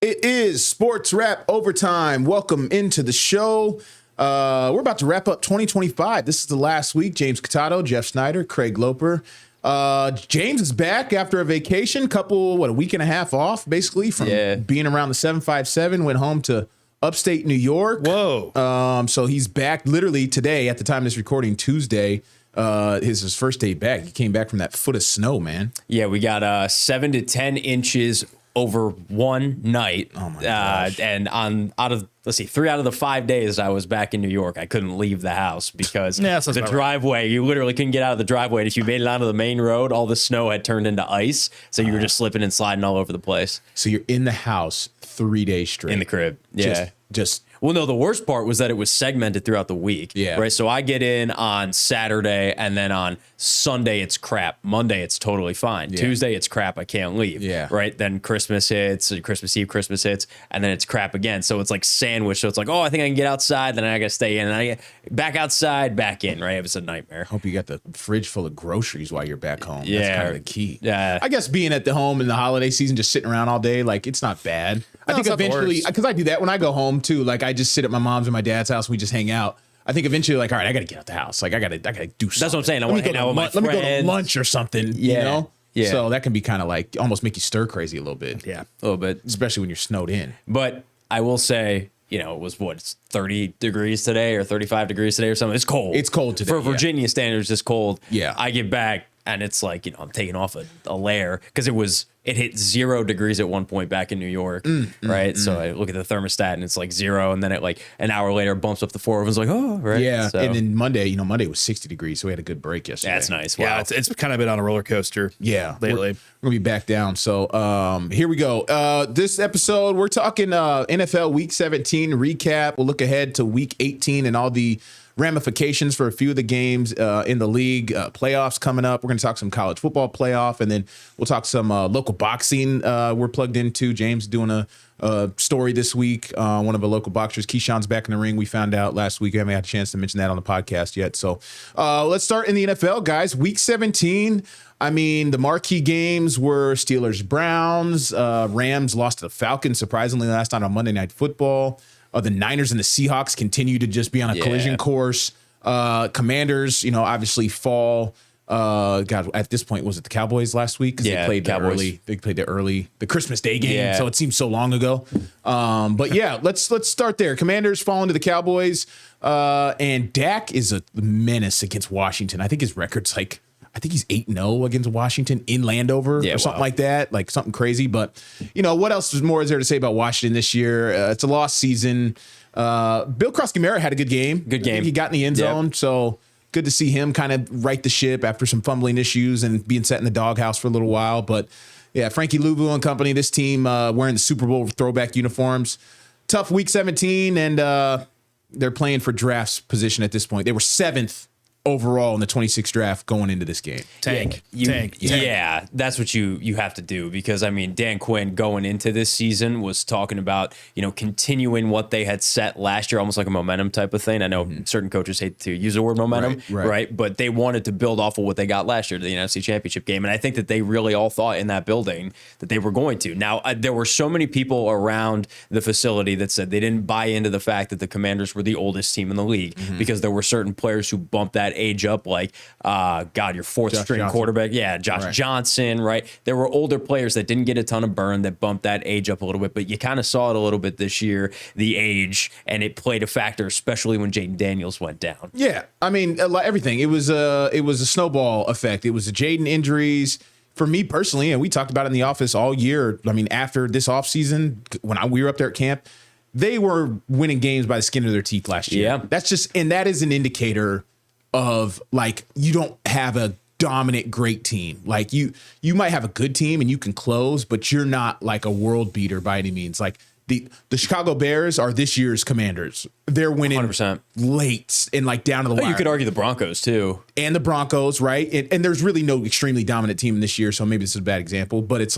It is Sportswrap Overtime. Welcome into the show. We're about to wrap up 2025. This is the last week. James Catato, Jeff Snyder, Craig Loper. James is back after a vacation, a week and a half off, basically, from being around the 757, went home to upstate New York. Whoa. So he's back literally today at the time of this recording, Tuesday. His first day back. He came back from that foot of snow, man. Yeah, we got 7 to 10 inches over one night. Oh my gosh. And out of 3 out of the 5 days I was back in New York, I couldn't leave the house because the driveway, you literally couldn't get out of the driveway. And if you made it onto the main road, all the snow had turned into ice. So you were just slipping and sliding all over the place. So you're in the house 3 days straight. In the crib. Yeah. Just well, no, the worst part was that it was segmented throughout the week. Yeah. Right. So I get in on Saturday, and then on Sunday it's crap. Monday it's totally fine. Yeah. Tuesday it's crap. I can't leave. Yeah. Right. Then Christmas hits, Christmas Eve, Christmas hits, and then it's crap again. So it's like sandwich. So it's like, oh, I think I can get outside. Then I got to stay in, and I get back outside, back in. Right. It was a nightmare. hope you got the fridge full of groceries while you're back home. Yeah. That's kind of the key. Yeah. I guess being at the home in the holiday season, just sitting around all day, like, it's not bad. I think eventually, because I do that when I go home too. Like, I just sit at my mom's and my dad's house. We just hang out. I think eventually, like, all right, I got to get out the house. Like, I got to do something. That's what I'm saying. I want to hang out with my friends. Let me go to lunch or something. Yeah. You know? Yeah. So that can be kind of like almost make you stir crazy a little bit. Yeah. A little bit. Especially when you're snowed in. But I will say, it was it's 30 degrees today or 35 degrees today or something. It's cold. It's cold today. For Virginia standards, it's cold. Yeah. I get back and it's like, I'm taking off a layer because it hit 0 degrees at one point back in New York. Right. So I look at the thermostat and it's like 0. And then it like an hour later bumps up to 4. Everyone's like, oh, right. Yeah. So, and then Monday was 60 degrees. So we had a good break yesterday. that's nice. Wow. Yeah, it's kind of been on a roller coaster. Yeah, lately. We're gonna be back down. So here we go. This episode, we're talking NFL Week 17 recap. We'll look ahead to Week 18 and all the ramifications for a few of the games in the league. Playoffs coming up. We're going to talk some college football playoff, and then we'll talk some local boxing we're plugged into. James doing a story this week. One of the local boxers, Keyshawn's back in the ring. We found out last week. I haven't had a chance to mention that on the podcast yet. So let's start in the NFL, guys. Week 17. I mean, the marquee games were Steelers-Browns. Rams lost to the Falcons, surprisingly, last night on Monday Night Football. The Niners and the Seahawks continue to just be on a collision course. Commanders, obviously fall. At this point, was it the Cowboys last week? Because they played the early Christmas Day game. So it seems so long ago. But yeah, let's start there. Commanders falling to the Cowboys. And Dak is a menace against Washington. I think his record's he's 8-0 against Washington in Landover or something like that, like something crazy. But, what else is there to say about Washington this year? It's a lost season. Bill Krosky-Merritt had a good game. I think he got in the end zone. So good to see him kind of right the ship after some fumbling issues and being set in the doghouse for a little while. But, yeah, Frankie Louvu and company, this team wearing the Super Bowl throwback uniforms. Tough Week 17, and they're playing for drafts position at this point. They were 7th overall in the 26th draft going into this game. Tank. Yeah, that's what you have to do because, Dan Quinn going into this season was talking about, continuing what they had set last year, almost like a momentum type of thing. I know certain coaches hate to use the word momentum, right? But they wanted to build off of what they got last year, the NFC Championship game. And I think that they really all thought in that building that they were going to. Now, there were so many people around the facility that said they didn't buy into the fact that the Commanders were the oldest team in the league because there were certain players who bumped that age up, like your fourth string quarterback, Josh Johnson, right? There were older players that didn't get a ton of burn that bumped that age up a little bit, but you kind of saw it a little bit this year, the age, and it played a factor, especially when Jaden Daniels went down. Yeah, everything. It was a snowball effect. It was the Jaden injuries. For me personally, and we talked about it in the office all year. After this offseason, when we were up there at camp, they were winning games by the skin of their teeth last year. Yeah, that is an indicator of you don't have a dominant great team. You might have a good team and you can close, but you're not like a world beater by any means. The Chicago Bears are this year's Commanders. They're winning 100% late and down to the wire. You could argue the Broncos too. And the Broncos, right? And there's really no extremely dominant team this year, so maybe this is a bad example, but it's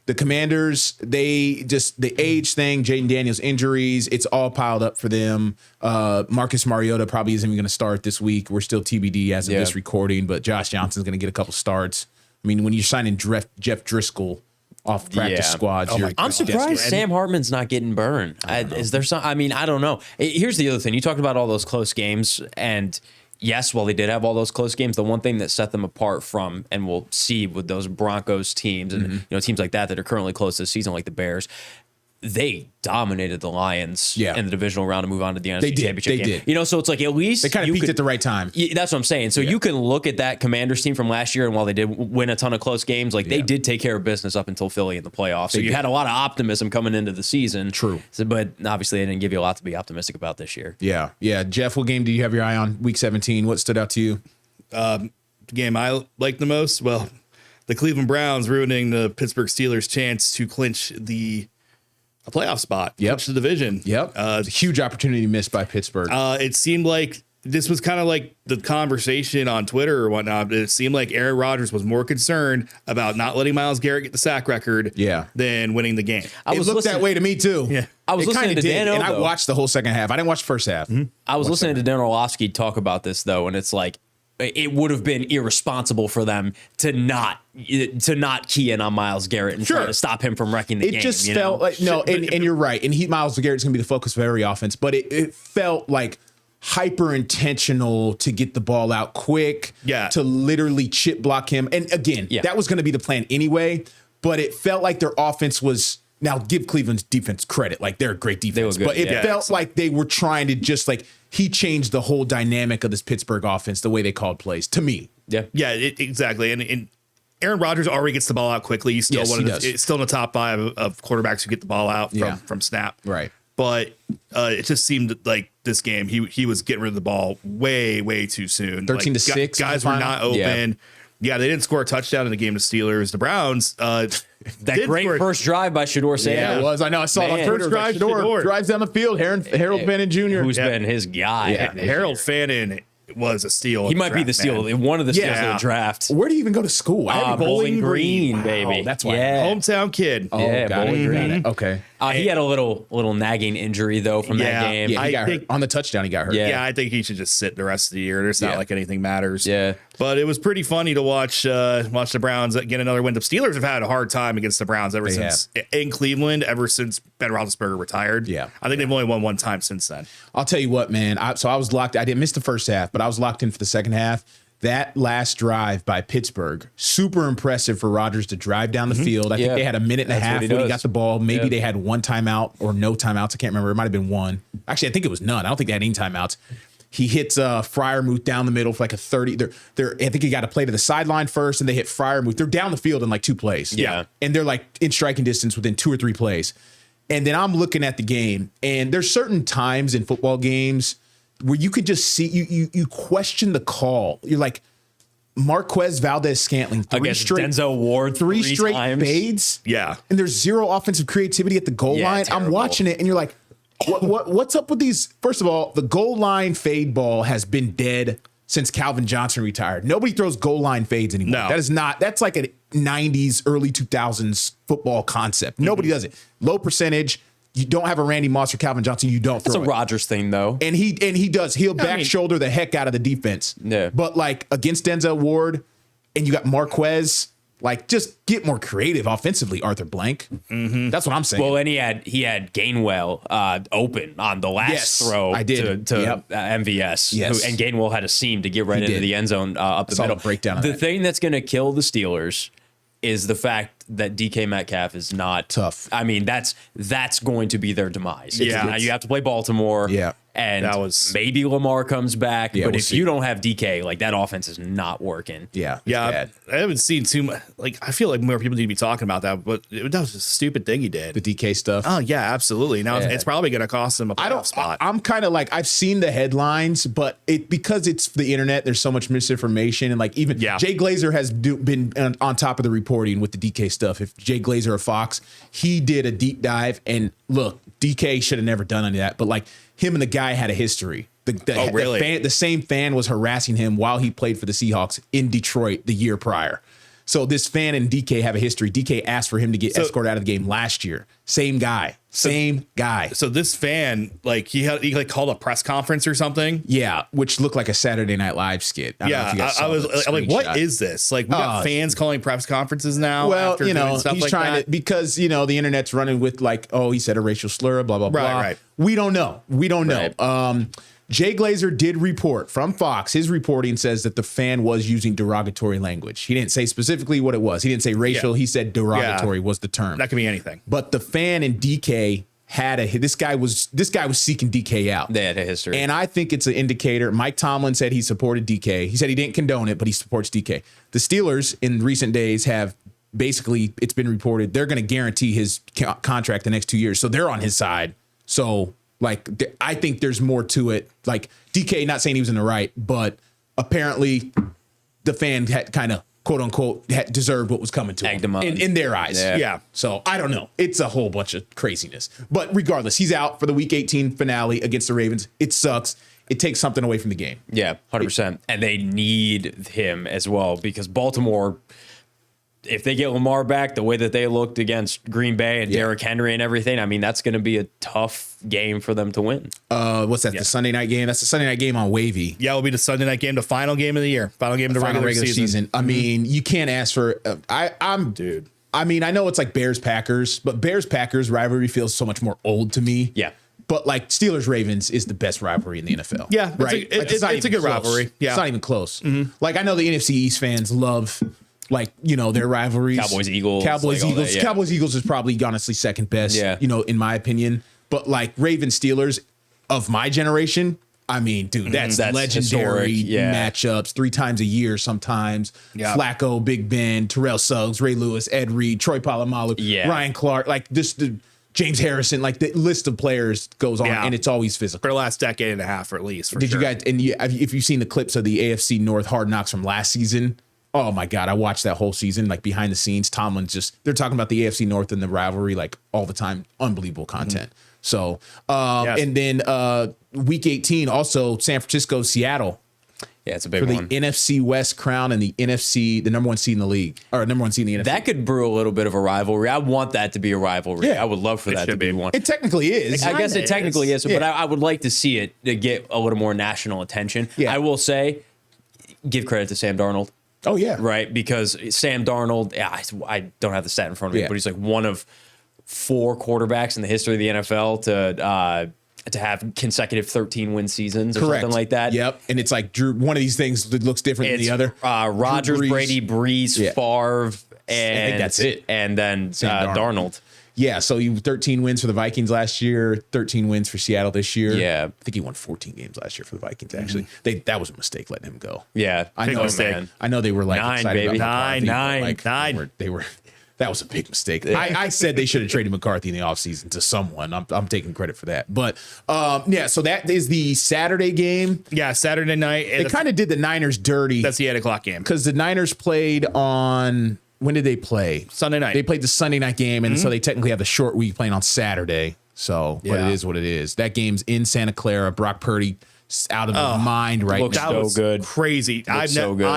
the Commanders, the age thing, Jaden Daniels injuries, it's all piled up for them. Marcus Mariota probably isn't even going to start this week. We're still TBD as of this recording, but Josh Johnson's going to get a couple starts. When you're signing Jeff Driscoll off practice squads. Oh my I'm God. surprised Yes. Sam Hartman's not getting burned. Is there some? I mean, I don't know. Here's the other thing. You talked about all those close games, and yes, while they did have all those close games, the one thing that set them apart from, and we'll see with those Broncos teams and teams like that are currently close this season, like the Bears, they dominated the Lions in the divisional round to move on to the NFC Championship game. They did. So it's like at least They kind of peaked at the right time. Yeah, that's what I'm saying. So you can look at that Commanders team from last year, and while they did win a ton of close games, like they did take care of business up until Philly in the playoffs. So you had a lot of optimism coming into the season. True. But obviously they didn't give you a lot to be optimistic about this year. Yeah. Yeah. Jeff, what game do you have your eye on? Week 17. What stood out to you? The game I like the most, well, the Cleveland Browns ruining the Pittsburgh Steelers' chance to clinch a playoff spot, clinch the division. Yep. It's a huge opportunity missed by Pittsburgh. It seemed like this was kind of like the conversation on Twitter or whatnot. It seemed like Aaron Rodgers was more concerned about not letting Myles Garrett get the sack record than winning the game. I was looked that way to me too. Yeah. I was listening to Dan and I though. watched the whole second half. I didn't watch the first half. I was listening to Dan Orlovsky talk about this though, and it's like it would have been irresponsible for them to not key in on Myles Garrett and try to stop him from wrecking the game. It just felt like and you're right. And Myles Garrett's gonna be the focus of every offense, but it felt like hyper intentional to get the ball out quick, to literally chip block him. And again, that was gonna be the plan anyway, but it felt like their offense was. Now, give Cleveland's defense credit. Like, they're a great defense. But it felt like they were trying to just, like, he changed the whole dynamic of this Pittsburgh offense, the way they called plays, to me. Yeah, exactly. And Aaron Rodgers already gets the ball out quickly. He's still it's still in the top 5 of quarterbacks who get the ball out from snap. Right. But it just seemed like this game, he was getting rid of the ball way, way too soon. 13-6. Guys were not open. Yeah, they didn't score a touchdown in the game to Steelers. The Browns that great first drive by Shador Sanders. Yeah, it was. I know. I saw it on Twitter. First drive, Shador drives down the field. Harold Fannin Jr. Who's been his guy. Yeah, Harold Fannin was a steal. He might be the steal. One of the steals of the draft. Where do you even go to school? Bowling Green, baby. Oh, that's why. Hometown kid. Oh, got it. Okay. He had a little nagging injury though from that game. Yeah, he got hurt. On the touchdown, he got hurt. Yeah, I think he should just sit the rest of the year. It's not like anything matters. Yeah. But it was pretty funny to watch the Browns get another win. The Steelers have had a hard time against the Browns in Cleveland ever since Ben Roethlisberger retired. Yeah. I think they've only won one time since then. I'll tell you what, man. I was locked. I didn't miss the first half, but I was locked in for the second half. That last drive by Pittsburgh, super impressive for Rodgers to drive down the field. I think they had a minute and a half when he got the ball. Maybe they had one timeout or no timeouts. I can't remember. It might have been one. Actually, I think it was none. I don't think they had any timeouts. He hits Freiermuth down the middle for like a 30. I think he got to play to the sideline first, and they hit Freiermuth. They're down the field in like 2 plays. Yeah. And they're like in striking distance within 2 or 3 plays. And then I'm looking at the game, and there's certain times in football games where you could just see you question the call. You're like Marquez Valdez-Scantling, against Denzel Ward, 3 straight times. fades. Yeah. And there's zero offensive creativity at the goal line. Terrible. I'm watching it and you're like, what's up with these? First of all, the goal line fade ball has been dead since Calvin Johnson retired. Nobody throws goal line fades anymore. No. That's like a 90s, early 2000s football concept. Nobody does it. Low percentage. You don't have a Randy Moss or Calvin Johnson. You don't throw it. It's a Rodgers thing, though. And he does. He'll back shoulder the heck out of the defense. Yeah. But like against Denzel Ward, and you got Marquez, like just get more creative offensively, Arthur Blank. Mm-hmm. That's what I'm saying. Well, and he had Gainwell open on the last throw to MVS. Yes. And Gainwell had a seam to get right into the end zone up the middle. Breakdown of the that. thing that's going to kill the Steelers is the fact that DK Metcalf is not tough. I mean, that's going to be their demise. Yeah. Now you have to play Baltimore. Yeah. And that was, maybe Lamar comes back. Yeah, but we'll if see. you don't have DK, like that offense is not working. Yeah. I haven't seen too much. Like, I feel like more people need to be talking about that, but that was a stupid thing he did. The DK stuff. Oh, yeah, absolutely. Now it's probably going to cost him a playoff spot. I'm kind of like, I've seen the headlines, but because it's the internet, there's so much misinformation. And like even Jay Glazer has been on top of the reporting with the DK stuff. If Jay Glazer of Fox, he did a deep dive, and look, DK should have never done any of that. But like him and the guy had a history. The same fan was harassing him while he played for the Seahawks in Detroit the year prior. So this fan and DK have a history. DK asked for him to get escorted out of the game last year. Same guy. So this fan, like he called a press conference or something. Yeah, which looked like a Saturday Night Live skit. I'm like, what is this? Like, we got fans calling press conferences now. Well, after he's like trying that. to, because the internet's running with like, oh, he said a racial slur, blah blah blah. Right. We don't know. Right. Jay Glazer did report from Fox. His reporting says that the fan was using derogatory language. He didn't say specifically what it was. He didn't say racial. Yeah. He said derogatory was the term. That could be anything. But the fan and DK had this guy was seeking DK out. They had a history. And I think it's an indicator. Mike Tomlin said he supported DK. He said he didn't condone it, but he supports DK. The Steelers in recent days have basically, it's been reported, they're going to guarantee his contract the next 2 years. So they're on his side. So like, I think there's more to it. Like DK, not saying he was in the right, but apparently the fan had kind of, quote unquote, deserved what was coming to him in their eyes. Yeah. So I don't know. It's a whole bunch of craziness. But regardless, he's out for the Week 18 finale against the Ravens. It sucks. It takes something away from the game. Yeah, 100%. And they need him as well, because Baltimore, if they get Lamar back the way that they looked against Green Bay and Derrick Henry and everything, I mean, that's going to be a tough game for them to win. What's that? The Sunday night game? That's the Sunday night game on Wavy. Yeah, it'll be the Sunday night game, the final game of the year, final game of the regular season. I mean, you can't ask for. Dude. I mean, I know it's like Bears Packers, but Bears Packers rivalry feels so much more old to me. Yeah. But like Steelers Ravens is the best rivalry in the NFL. Yeah, right. It's a good rivalry. Yeah, it's not even close. Mm-hmm. Like I know the NFC East fans love. Like, their rivalries. Cowboys, Eagles. That, yeah. Cowboys, Eagles is probably honestly second best, in my opinion. But like Ravens, Steelers of my generation, I mean, dude, that's legendary matchups 3 times a year sometimes. Yeah. Flacco, Big Ben, Terrell Suggs, Ray Lewis, Ed Reed, Troy Polamalu, Ryan Clark, like James Harrison, like the list of players goes on, and it's always physical. For the last decade and a half, or at least. Did you guys, if you've seen the clips of the AFC North Hard Knocks from last season, oh my God, I watched that whole season, like behind the scenes. Tomlin's they're talking about the AFC North and the rivalry like all the time. Unbelievable content. Mm-hmm. So, and then Week 18, also San Francisco, Seattle. Yeah, it's a big one. For the NFC West crown and the number 1 seed in the league, or number 1 seed in the NFC. That could brew a little bit of a rivalry. I want that to be a rivalry. Yeah. I would love for that to be one. It technically is. I guess it technically is, but I would like to see it to get a little more national attention. Yeah. I will say, give credit to Sam Darnold. Oh, yeah. Right? Because Sam Darnold, I don't have the stat in front of me, but he's like one of 4 quarterbacks in the history of the NFL to have consecutive 13-win seasons or something like that. Yep. And it's like Drew, one of these things that looks different than the other. Rodgers, Brady, Breeze, Favre, and I think that's it. And then Darnold. Yeah, so 13 wins for the Vikings last year, 13 wins for Seattle this year. Yeah. I think he won 14 games last year for the Vikings, actually. That was a mistake letting him go. Yeah. I know they were like 9, excited baby. about McCarthy. 9. They were that was a big mistake. I said they should have traded McCarthy in the offseason to someone. I'm taking credit for that. But so that is the Saturday game. Yeah, Saturday night. They kind of did the Niners dirty. That's the 8 o'clock game. Because the Niners played on when did they play? Sunday night. They played the Sunday night game, and so they technically have the short week playing on Saturday. So, but it is what it is. That game's in Santa Clara. Brock Purdy out of his mind right now. That was good. Crazy. I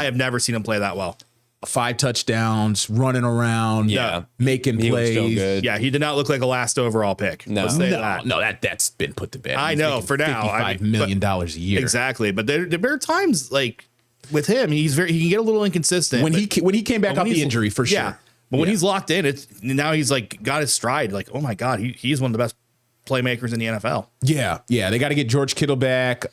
have never seen him play that well. 5 touchdowns, running around, making plays. Yeah, he did not look like a last overall pick. No, that's been put to bed. I know for now. $55 million a year. Exactly, but there are times like with him, he can get a little inconsistent. When he came back off the injury, for sure. Yeah, but when he's locked in, now he's like got his stride. Like, oh my God, he's one of the best playmakers in the NFL. Yeah. They got to get George Kittle back.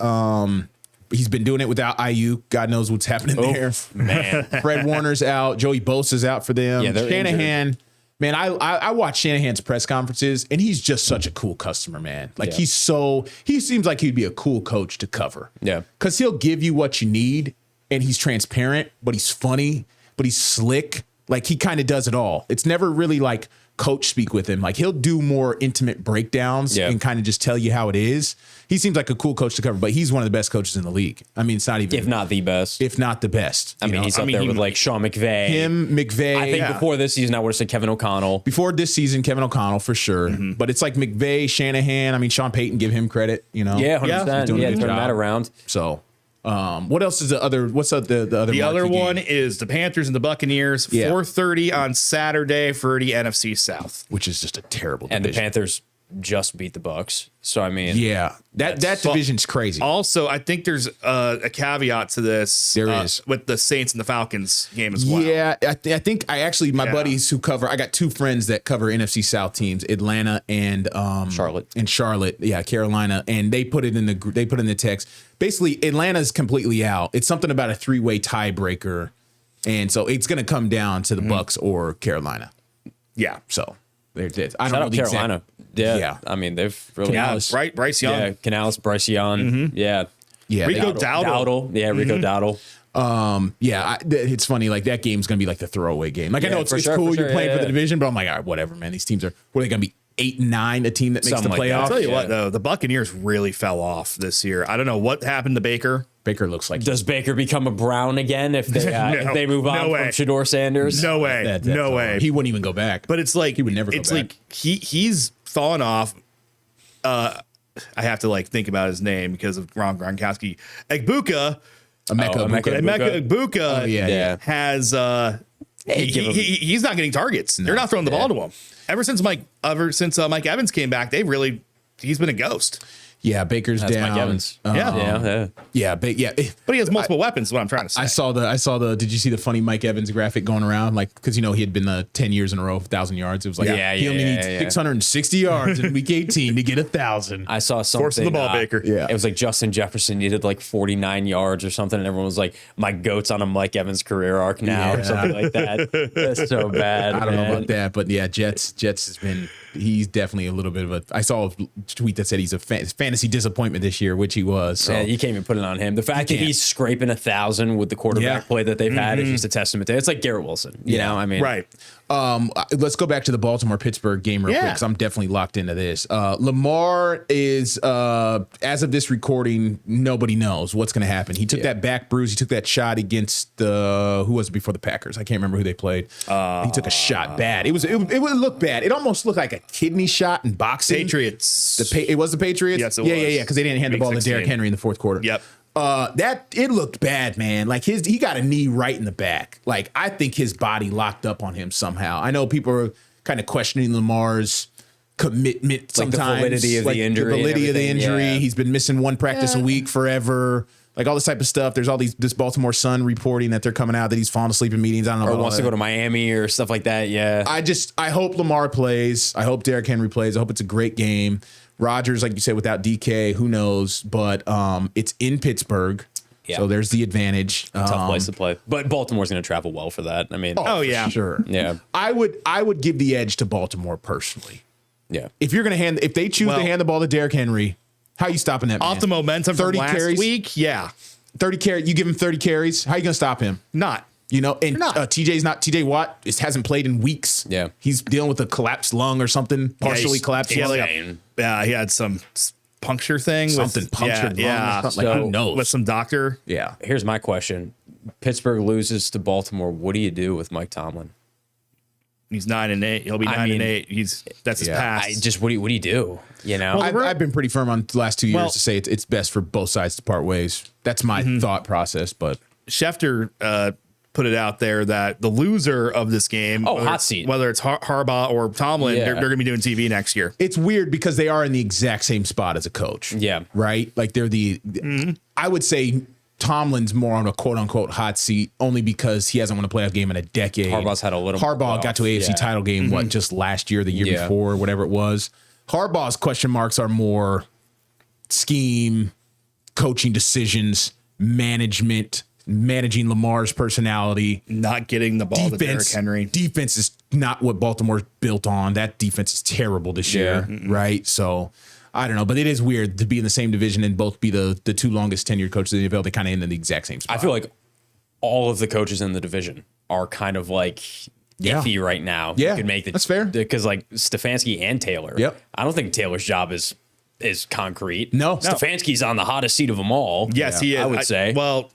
He's been doing it without IU. God knows what's happening there. Man. Fred Warner's out. Joey Bosa's out for them. Yeah, Shanahan, injured. man, I watch Shanahan's press conferences, and he's just such a cool customer, man. Like he seems like he'd be a cool coach to cover. Yeah. Because he'll give you what you need, and he's transparent, but he's funny, but he's slick. Like he kind of does it all. It's never really like coach speak with him. Like he'll do more intimate breakdowns and kind of just tell you how it is. He seems like a cool coach to cover, but he's one of the best coaches in the league. I mean, it's not even, if not the best, if not the best. I mean, he's up there with like Sean McVay. McVay. I think before this season, I would have said Kevin O'Connell. Before this season, Kevin O'Connell for sure. Mm-hmm. But it's like McVay, Shanahan. I mean, Sean Payton, give him credit. Yeah, 100%. He's doing a good turn job. that around. So What else is the other? What's the other? The other marquee one game? is the Panthers and the Buccaneers. 4:30 on Saturday for the NFC South, which is just a terrible and division. the Panthers just beat the Bucks. So I mean, that division's crazy. Also, I think there's a caveat to this. There is with the Saints and the Falcons game as well. Yeah, I think my buddies who cover. I got two friends that cover NFC South teams, Atlanta and Charlotte. Yeah, Carolina, and they put it in the text. Basically, Atlanta's completely out. It's something about a 3-way tiebreaker, and so it's going to come down to the Bucks or Carolina. Yeah. So I don't know out the Carolina. Yeah. I mean, they've really right. Bryce Young. Yeah, Canales, Bryce Young. Yeah. Rico Dowdle. Yeah, Rico Dowdle. It's funny. Like that game's gonna be like the throwaway game. Like I know it's cool you're playing for the division, but I'm like, all right, whatever, man. These teams are gonna be 8-9, a team that makes the playoffs. I'll tell you what, though, the Buccaneers really fell off this year. I don't know what happened to Baker. Baker looks like. Does Baker become a Brown again if they if they move on from Shedeur Sanders? No way. No way. He wouldn't even go back. But it's like he would never go back. It's like he's fallen off. I have to think about his name because of Ron Gronkowski. Emeka Egbuka has he's not getting targets. They're not throwing the ball to him. Ever since Mike Evans came back, he's been a ghost. Yeah, Baker's down. Mike Evans. But he has multiple weapons. Is what I'm trying to say. I saw the. Did you see the funny Mike Evans graphic going around? Like, because he had been 10 years in a row, 1,000 yards. It was like he only needs 660 yards in week 18 to get 1,000. I saw something. Forcing the ball, Baker. Yeah, it was like Justin Jefferson needed 49 yards or something, and everyone was like, "My goat's on a Mike Evans career arc now," or something like that. That's so bad. I don't know about that, but yeah, Jets has been. He's definitely a little bit of a. I saw a tweet that said he's a fantasy disappointment this year, which he was. So you can't even put it on him. The fact that he's scraping 1,000 with the quarterback play that they've had is just a testament to it. It's like Garrett Wilson. You know, I mean, right. Let's go back to the Baltimore-Pittsburgh game real quick because I'm definitely locked into this. Lamar is, as of this recording, nobody knows what's going to happen. He took that back bruise. He took that shot against who was it before the Packers? I can't remember who they played. He took a shot bad. It would look bad. It almost looked like a kidney shot in boxing. Patriots. It was the Patriots? Yes, it was. Yeah, because they didn't hand the ball to Derrick Henry in the fourth quarter. Yep. It looked bad, man. Like he got a knee right in the back. Like I think his body locked up on him somehow. I know people are kind of questioning Lamar's commitment sometimes. The validity of the injury. The validity of the injury. Yeah. He's been missing one practice a week forever. Like all this type of stuff. There's all this Baltimore Sun reporting that they're coming out that he's falling asleep in meetings. I don't know. Or wants to go to Miami or stuff like that. Yeah. I hope Lamar plays. I hope Derrick Henry plays. I hope it's a great game. Rodgers, like you said, without DK, who knows? But it's in Pittsburgh. Yeah. So there's the advantage. Tough place to play. But Baltimore's going to travel well for that. I mean, sure. Yeah. I would give the edge to Baltimore personally. Yeah. If they choose to hand the ball to Derrick Henry, how are you stopping that man? Off the momentum 30 from last carries? Week? Yeah. 30 carries. You give him 30 carries. How are you going to stop him? Not. And TJ Watt hasn't played in weeks. Yeah. He's dealing with a collapsed lung or something, partially collapsed lung. He had some puncture thing. Punctured lung. Who knows? With some doctor. Yeah. Here's my question. Pittsburgh loses to Baltimore. What do you do with Mike Tomlin? He's 9-8. He'll be 9-8. That's his pass. What do you do? You know, I've been pretty firm on the last 2 years to say it's best for both sides to part ways. That's my thought process. But Schefter put it out there that the loser of this game, hot seat, whether it's Harbaugh or Tomlin, they're going to be doing TV next year. It's weird because they are in the exact same spot as a coach. Yeah, right. Like they're I would say Tomlin's more on a quote unquote hot seat only because he hasn't won a playoff game in a decade. Harbaugh's had a little. Harbaugh got to AFC title game just last year, the year before, whatever it was. Harbaugh's question marks are more scheme, coaching decisions, managing Lamar's personality, not getting the ball to Derrick Henry. Defense is not what Baltimore's built on. That defense is terrible this year, right? So I don't know, but it is weird to be in the same division and both be the two longest tenured coaches in the NFL. They kind of end in the exact same spot. I feel like all of the coaches in the division are kind of like iffy right now. Yeah, could make that's fair because like Stefanski and Taylor. Yep, I don't think Taylor's job is concrete. No, Stefanski's on the hottest seat of them all. Yes, he is. I would say. Well,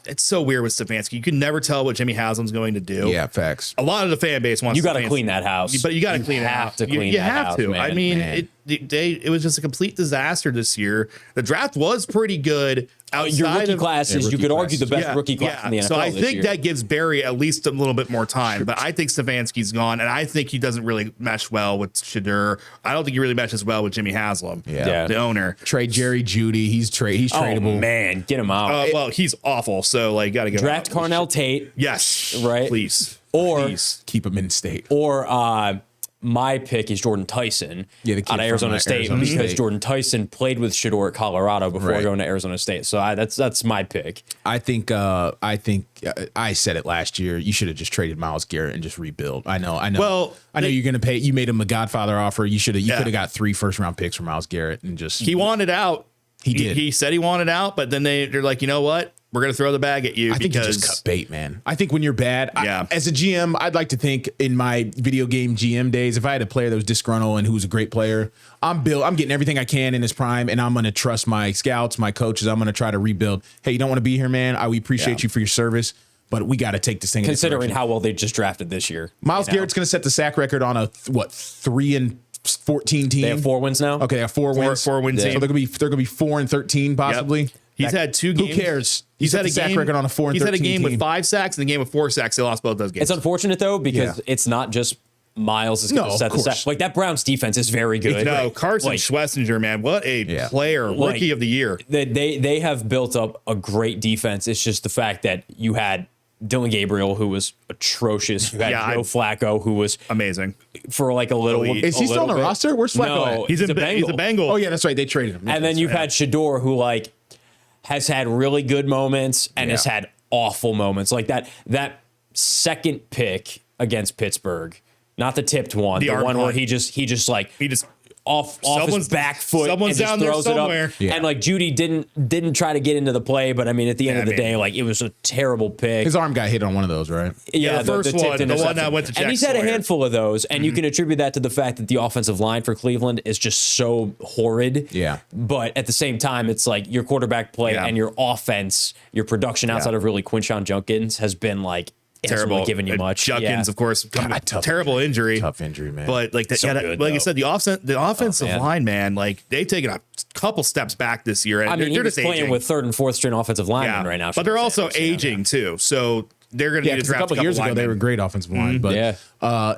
it's so weird with Stefanski. You can never tell what Jimmy Haslam's going to do. Yeah, facts. A lot of the fan base wants. You got to clean that house. But you got to clean it out. You have to clean that house. I mean, it was just a complete disaster this year. The draft was pretty good. Your rookie classes, you could argue the best rookie class in the NFL. So I think year. that gives Barry at least a little bit more time. But I think Stefanski's gone, and I think he doesn't really mesh well with Shedeur. I don't think he really meshes well with Jimmy Haslam, the owner. Trade Jerry Jeudy. He's tradable. Oh man, get him out. Well, he's awful. So like, got to get draft Carnell Tate. Yes, right. Please, or keep him in state. Or my pick is Jordan Tyson out of Arizona State because Jordan Tyson played with Shedeur at Colorado before going to Arizona State. So that's my pick. I think I said it last year. You should have just traded Myles Garrett and just rebuild. I know. Well, I know you're going to pay. You made him a Godfather offer. You could have got 3 first-round picks from Myles Garrett and just. He wanted out. He did. He said he wanted out, but then they're like, you know what? We're going to throw the bag at you. I think you just cut bait, man. I think when you're bad, as a GM, I'd like to think in my video game GM days, if I had a player that was disgruntled and who was a great player, I'm getting everything I can in his prime, and I'm going to trust my scouts, my coaches. I'm going to try to rebuild. Hey, you don't want to be here, man? We appreciate you for your service, but we got to take this thing. Considering how well they just drafted this year, Myles Garrett's going to set the sack record on a 3-14 team. They have 4 wins now. Okay, they have 4 wins. 4-win team. So they're going to be 4-13 possibly. Yep. He's had 2 games. Who cares? He's had a sack record on a 4-13. He's had a game team. with 5 sacks and a game with 4 sacks. They lost both those games. It's unfortunate though because it's not just Myles is going to set the sack. Like that Browns defense is very good. No, Carson Schwessinger, man, what a player, rookie of the year. They have built up a great defense. It's just the fact that you had Dylan Gabriel, who was atrocious. You had Joe Flacco, who was amazing for like a little. Is he still on the roster? Where's Flacco? No, he's a Bengal. Oh yeah, that's right. They traded him. And then you've had Shedeur, who like has had really good moments and has had awful moments. Like that second pick against Pittsburgh, not the tipped one, the one where he just off his back foot and just down there throws somewhere. it up. Yeah. And like Jeudy didn't try to get into the play, but I mean at the end of the day, like it was a terrible pick. His arm got hit on one of those, right? Yeah, the first one, the one that went to Jack And he's had a handful of those, and you can attribute that to the fact that the offensive line for Cleveland is just so horrid. Yeah. But at the same time, it's like your quarterback play and your offense, your production outside of really Quinshon Judkins has been like terrible, really giving you much. Judkins, of course, terrible injury. Tough injury, man. But like that, like I said, the offensive line, man, like they've taken a couple steps back this year. And I mean, they're just just playing aging. with 3rd and 4th string offensive linemen right now. But they're also aging too, so they're going to need to draft a couple years ago. They were great offensive line, but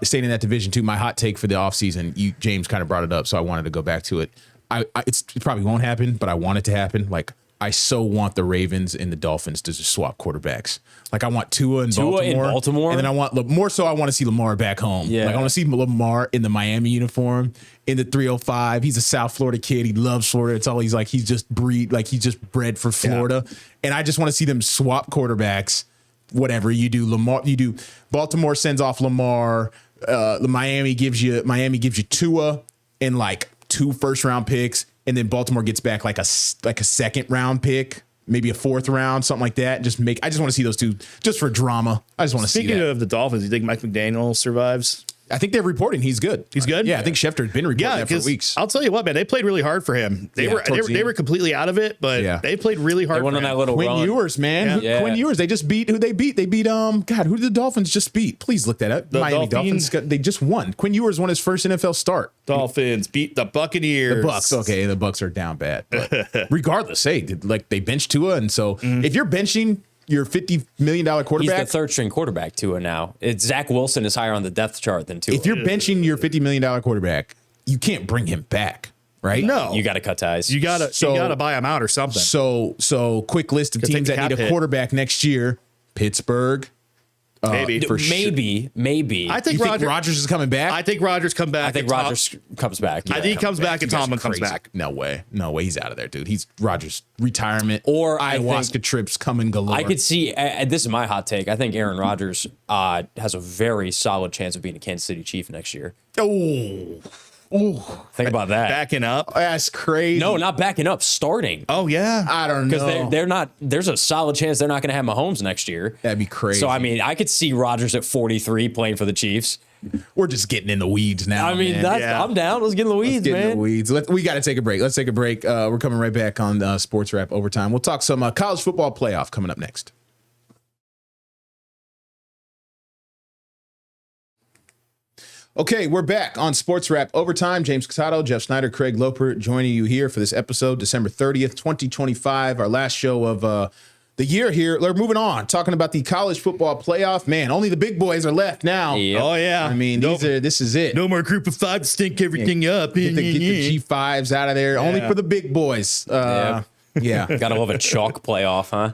staying in that division too. My hot take for the offseason, James kind of brought it up, so I wanted to go back to it. It probably won't happen, but I want it to happen. Like I so want the Ravens and the Dolphins to just swap quarterbacks. Like I want Tua in Baltimore, and then I want more so I want to see Lamar back home. Yeah. Like I want to see Lamar in the Miami uniform in the 305. He's a South Florida kid. He loves Florida. It's all he's like. He's just bred for Florida, and I just want to see them swap quarterbacks. Whatever you do, Baltimore sends off Lamar. Miami gives you Tua and like 2 first-round picks. And then Baltimore gets back like a 2nd round pick, maybe a 4th round, something like that. I just want to see those two just for drama. I just want to see that. Speaking of the Dolphins, you think Mike McDaniel survives? I think they're reporting he's good. He's good? Yeah, I think Schefter had been reporting that for weeks. I'll tell you what, man, they played really hard for him. They were completely out of it, but they played really hard. They went on that little Quinn run. Ewers, man. Quinn Ewers. They just beat who they beat. They beat who did the Dolphins just beat? Please look that up. The Miami Dolphins. They just won. Quinn Ewers won his first NFL start. Dolphins beat the Buccaneers. The Bucks. Okay, the Bucks are down bad. But regardless, hey, they benched Tua, and so if you're benching your $50 million quarterback. He's the 3rd string quarterback, Tua, now. Zach Wilson is higher on the depth chart than Tua. If you're benching your $50 million quarterback, you can't bring him back, right? No. You got to cut ties. You got to buy him out or something. So quick list of teams that need a quarterback next year. Pittsburgh. Maybe. Maybe. I think Rodgers is coming back. I think Rodgers comes back. I think Rodgers comes back. I think he comes back and Tomlin comes back. No way. He's out of there, dude. He's Rodgers retirement or ayahuasca trips coming galore. I could see. This is my hot take. I think Aaron Rodgers has a very solid chance of being a Kansas City Chief next year. Oh, think about that. Backing up. That's crazy. No, not backing up. Starting. Oh yeah. I don't know. Because they're not. There's a solid chance they're not going to have Mahomes next year. That'd be crazy. So I mean, I could see Rodgers at 43 playing for the Chiefs. We're just getting in the weeds now. I mean, I'm down. Let's get in the weeds, man. We got to take a break. Let's take a break. We're coming right back on Sports Wrap Overtime. We'll talk some college football playoff coming up next. Okay, we're back on Sportswrap Overtime. James Casado, Jeff Snyder, Craig Loper joining you here for this episode, December 30th, 2025, our last show of the year here. We're moving on, talking about the college football playoff. Man, only the big boys are left now. Yep. Oh, yeah. I mean, this is it. No more group of five to stink everything up. Get the G5s out of there, only for the big boys. Yeah. Gotta love a chalk playoff, huh?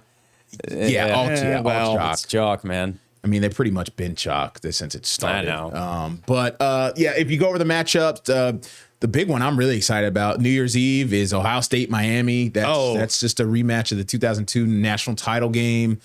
All chalk. It's chalk, man. I mean, they've pretty much been chalk since it started. I know. But if you go over the matchups, the big one I'm really excited about, New Year's Eve, is Ohio State, Miami. That's just a rematch of the 2002 national title game.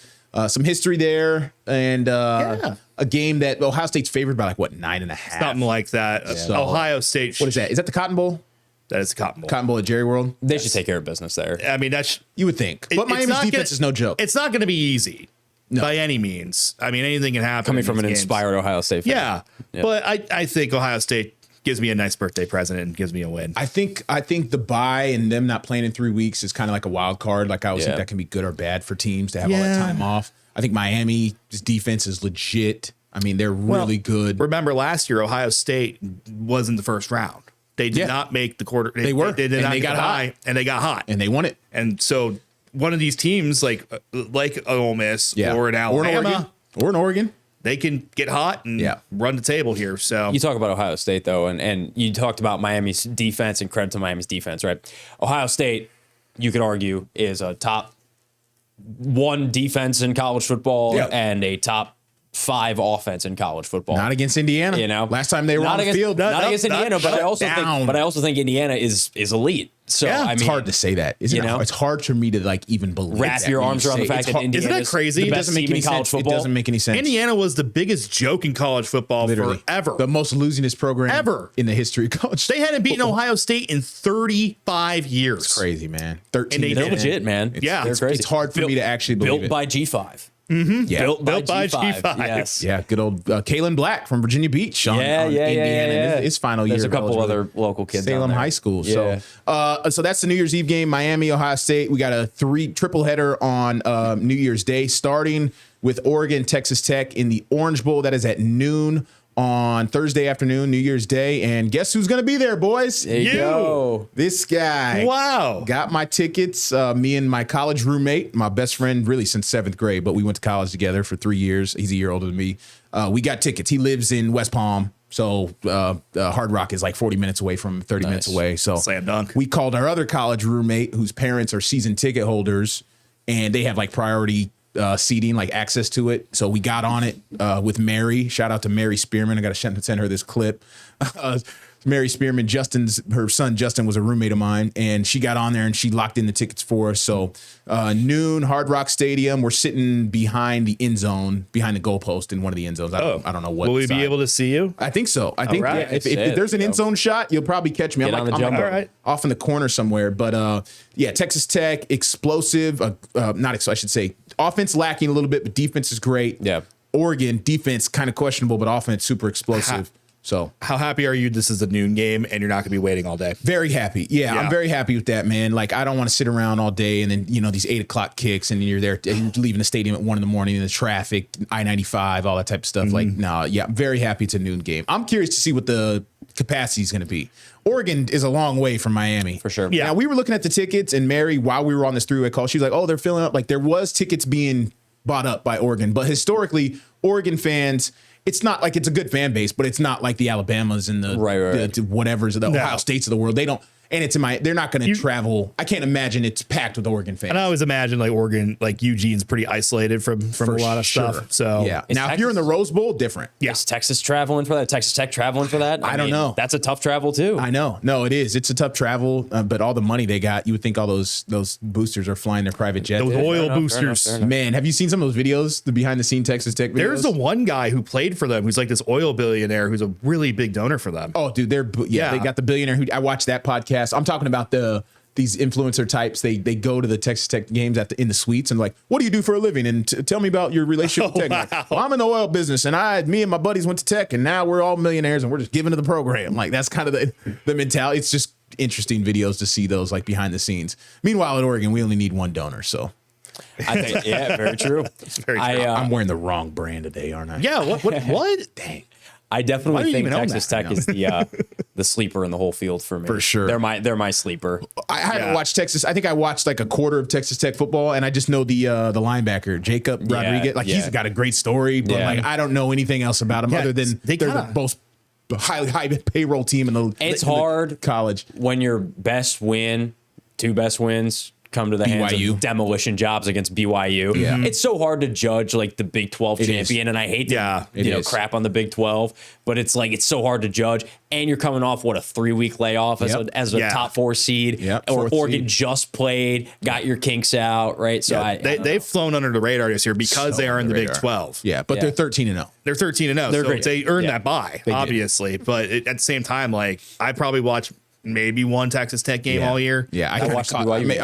Some history there, and a game that Ohio State's favored by 9.5. Something like that. Yeah. So, Ohio State. What is that? Is that the Cotton Bowl? That is the Cotton Bowl. Cotton Bowl at Jerry World? They should take care of business there. I mean, you would think. But Miami's defense is no joke. It's not going to be easy. No. By any means. I mean, anything can happen. Coming from an inspired Ohio State fan. Yeah. But I think Ohio State gives me a nice birthday present and gives me a win. I think the bye and them not playing in 3 weeks is kind of like a wild card. Like, I always think that can be good or bad for teams to have all that time off. I think Miami's defense is legit. I mean, they're really good. Remember last year, Ohio State was in the first round. They did not make the quarter. They were. They did not get high, and they got hot. And they won it. And so one of these teams, like Ole Miss or an Alabama or an Oregon, they can get hot and run the table here. So you talk about Ohio State, though, and you talked about Miami's defense, and credit to Miami's defense, right? Ohio State, you could argue, is a top 1 defense in college football and a top 5 offense in college football. Not against Indiana. You know, last time they were on the field. Not against Indiana, but I also think Indiana is elite. So I mean, it's hard to say that. It's hard for me to even believe. Wrap your arms around the fact that Indiana isn't that crazy? It doesn't make any sense. It doesn't make any sense. Indiana was the biggest joke in college football forever. The most losingest program ever in the history of college. They hadn't beaten Ohio State in 35 years. It's crazy, man. 13. And they're legit, man. They're crazy. It's hard for me to actually believe built by G5. Mm-hmm. Yeah. Built by G5. Yes. Yeah, good old Kalen Black from Virginia Beach on Indiana. His final year. There's a couple other local kids Salem High School. Yeah. So that's the New Year's Eve game, Miami, Ohio State. We got a triple header on New Year's Day, starting with Oregon, Texas Tech in the Orange Bowl. That is at noon on Thursday afternoon, New Year's Day. And guess who's going to be there, boys? There you go. This guy. Wow. Got my tickets. Me and my college roommate, my best friend really since 7th grade, but we went to college together for 3 years. He's a year older than me. We got tickets. He lives in West Palm. So Hard Rock is 40 minutes away from 30 minutes away. So slam dunk. We called our other college roommate whose parents are season ticket holders, and they have priority seating, access to it. So we got on it with Mary. Shout out to Mary Spearman. I got to send her this clip. Mary Spearman, her son Justin was a roommate of mine, and she got on there and she locked in the tickets for us. So noon, Hard Rock Stadium. We're sitting behind the end zone, behind the goalpost in one of the end zones. I don't know what. Will we be able to see you? I think so. I think if there's an end zone shot, you'll probably catch me. I'm off in the corner somewhere. But Texas Tech, explosive. I should say offense lacking a little bit, but defense is great. Yeah. Oregon defense kind of questionable, but offense super explosive. So how happy are you? This is a noon game and you're not going to be waiting all day. Very happy. Yeah, I'm very happy with that, man. I don't want to sit around all day and then, these 8 o'clock kicks and you're there and you're leaving the stadium at 1 in the morning in the traffic, I-95, all that type of stuff. Mm-hmm. I'm very happy it's a noon game. I'm curious to see what the capacity is going to be. Oregon is a long way from Miami. For sure. Yeah. Now, we were looking at the tickets and Mary, while we were on this three-way call, she was like, oh, they're filling up. There was tickets being bought up by Oregon, but historically, Oregon fans, it's not it's a good fan base, but it's not like the Alabamas and the whatevers of the Ohio States of the world. They don't, and they're not going to travel. I can't imagine it's packed with Oregon fans. And I always imagine Oregon, Eugene's pretty isolated from a lot of stuff. So now Texas, if you're in the Rose Bowl, different. Yeah. Is Texas traveling for that? Texas Tech traveling for that? I don't know. That's a tough travel too. I know. No, it is. It's a tough travel, but all the money they got, you would think all those boosters are flying their private jets. Those oil boosters. Fair enough. Man, have you seen some of those videos, the behind the scene Texas Tech videos? There's the one guy who played for them who's this oil billionaire who's a really big donor for them. Oh, dude, they got the billionaire who I watched that podcast. I'm talking about these influencer types. They go to the Texas Tech games in the suites and what do you do for a living? And tell me about your relationship with Tech. Wow. Well, I'm in the oil business, and me and my buddies went to Tech, and now we're all millionaires, and we're just giving to the program. That's kind of the mentality. It's just interesting videos to see those behind the scenes. Meanwhile, at Oregon, we only need one donor, so. I think, very true. It's very true. I'm wearing the wrong brand today, aren't I? Yeah. What? Dang. I definitely think Texas that? Tech is the sleeper in the whole field for me. For sure. They're my sleeper. I haven't watched Texas. I think I watched like a quarter of Texas Tech football, and I just know the linebacker, Jacob Rodriguez. Like he's got a great story, but like I don't know anything else about him other than they're the most high payroll team in the It's hard college when your two best wins come to the hands of demolition jobs against BYU. Yeah. It's so hard to judge like the Big 12 champion, and I hate to crap on the Big 12, but it's like it's so hard to judge. And you're coming off a 3-week layoff as a top 4 seed, or Oregon just played, got your kinks out, right? So they've flown under the radar this year because they are in the Big 12. Yeah, but they're 13-0. They're 13-0. They're so great. They earned that bye, obviously. But at the same time, like I probably watched maybe one Texas Tech game all year. Yeah, I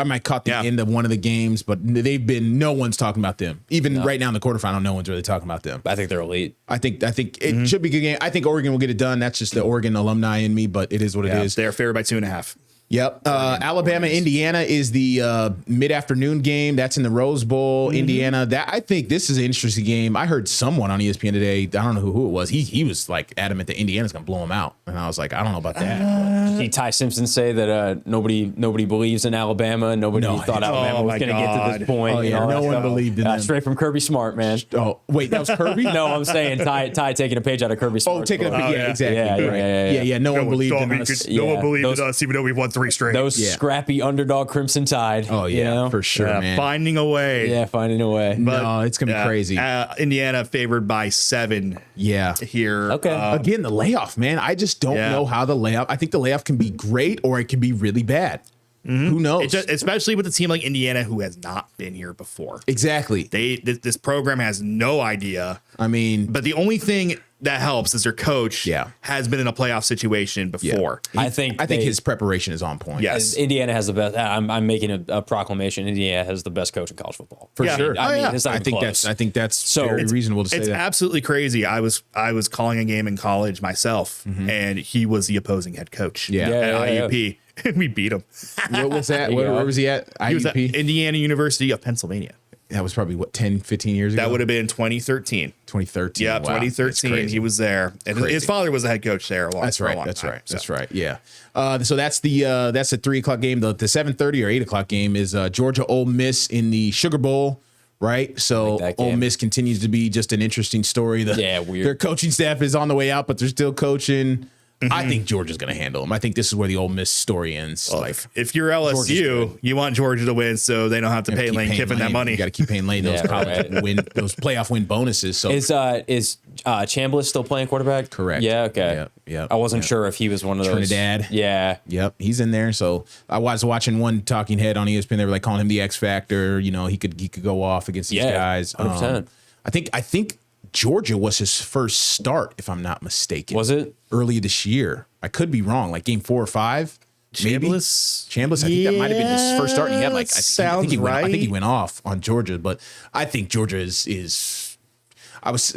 might caught the end of one of the games, but no one's talking about them. Even right now in the quarterfinal, no one's really talking about them. I think they're elite. I think it should be a good game. I think Oregon will get it done. That's just the Oregon alumni in me, but it is what it is. They're favored by 2.5. Yep. Alabama, Indiana is the mid-afternoon game. That's in the Rose Bowl. Indiana. I think this is an interesting game. I heard someone on ESPN today. I don't know who it was. He was like adamant that Indiana's going to blow him out, and I was like, I don't know about that. Did Ty Simpson say that nobody believes in Alabama? Nobody thought Alabama was going to get to this point. Oh, yeah. No one believed in them. Straight from Kirby Smart, man. Oh, wait, that was Kirby? No, I'm saying Ty taking a page out of Kirby Smart. Oh, taking a page. Yeah, exactly. Yeah. No one believed in us. No one believed in us, even though we've won 3 straight. Those scrappy underdog Crimson Tide. Oh, yeah, for sure, man. Finding a way. Yeah, finding a way. But, no, it's going to be crazy. Indiana favored by 7 here. Okay. Again, the layoff, man. I just don't know how the layoff. I think the layoff can be great or it can be really bad. Who knows? Especially with a team like Indiana who has not been here before. Exactly. This program has no idea. I mean, but the only thing that helps is their coach has been in a playoff situation before. Yeah. I think his preparation is on point. Yes. Indiana has the best. I'm making a proclamation. Indiana has the best coach in college football. For sure. It's not I think close. that's so very reasonable to say that. It's absolutely crazy. I was calling a game in college myself, and he was the opposing head coach at IUP. And we beat him. What was that? Where was he at? IUP? He was at Indiana University of Pennsylvania. That was probably 10, 15 years ago? That would have been 2013. 2013. Yeah, wow. 2013. He was there. And his father was the head coach there for a long time. That's right. Yeah. So that's the 3:00 game. The 7:30 or 8:00 game is Georgia Ole Miss in the Sugar Bowl. Right. So Ole Miss continues to be just an interesting story. Weird. Their coaching staff is on the way out, but they're still coaching. I think Georgia's going to handle them. I think this is where the Ole Miss story ends. Well, if you're LSU, you want Georgia to win so they don't have to pay Lane Kiffin that money. You got to keep paying Lane those those playoff win bonuses. So is Chambliss still playing quarterback? Correct. Yeah. Okay. Yeah. I wasn't sure if he was one of those. Trinidad. Yeah. Yep. He's in there. So I was watching one talking head on ESPN. They were like calling him the X Factor. You know, he could go off against these guys. 100%. I think Georgia was his first start, if I'm not mistaken. Was it? Early this year. I could be wrong. Like game 4 or 5. Chambliss, I think that might have been his first start. And he had like, I think he went off on Georgia, but I think Georgia is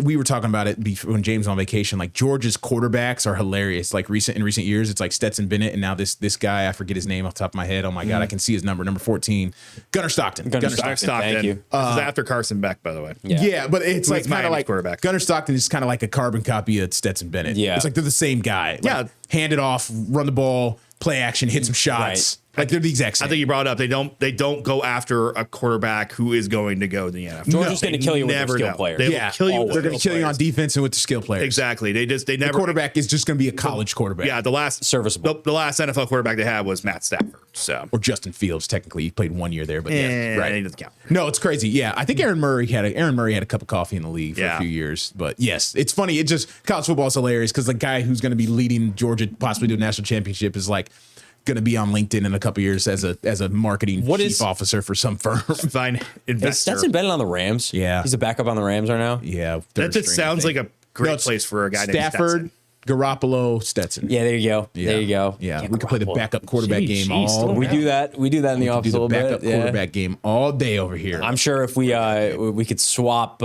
we were talking about it when James was on vacation. Like Georgia's quarterbacks are hilarious. Like in recent years, it's like Stetson Bennett, and now this guy, I forget his name off the top of my head. Oh my God, I can see his number 14, Gunnar Stockton. Gunnar Stockton. Thank you. This is after Carson Beck, by the way. Yeah, but it's like kind of like quarterback. Gunnar Stockton is kind of like a carbon copy of Stetson Bennett. Yeah, it's like they're the same guy. Like, hand it off, run the ball, play action, hit some shots. Right. Like they're the exact same. I think you brought up they don't go after a quarterback who is going to go to the NFL. Georgia's going to kill you with their skill players. They will kill you. They're going to kill you on defense and with the skill players. Exactly. They never. The quarterback is just going to be a college quarterback. Yeah, the last serviceable. The last NFL quarterback they had was Matt Stafford. Or Justin Fields. Technically, he played 1 year there, but right. He doesn't count. No, it's crazy. Yeah, I think Aaron Murray had a cup of coffee in the league for a few years. But yes, it's funny. It just college football is hilarious because the guy who's going to be leading Georgia possibly to a national championship is like going to be on LinkedIn in a couple years as a marketing chief officer for some firm. Fine investor. That's embedded on the Rams. Yeah, he's a backup on the Rams right now. Yeah, that just sounds like a great place for a guy named Stafford, Garoppolo, Stetson. Yeah, there you go. Yeah. There you go. Yeah, we could play the backup quarterback game all. We do that. We do that in the office a little bit. Backup quarterback game all day over here. I'm sure if we could swap.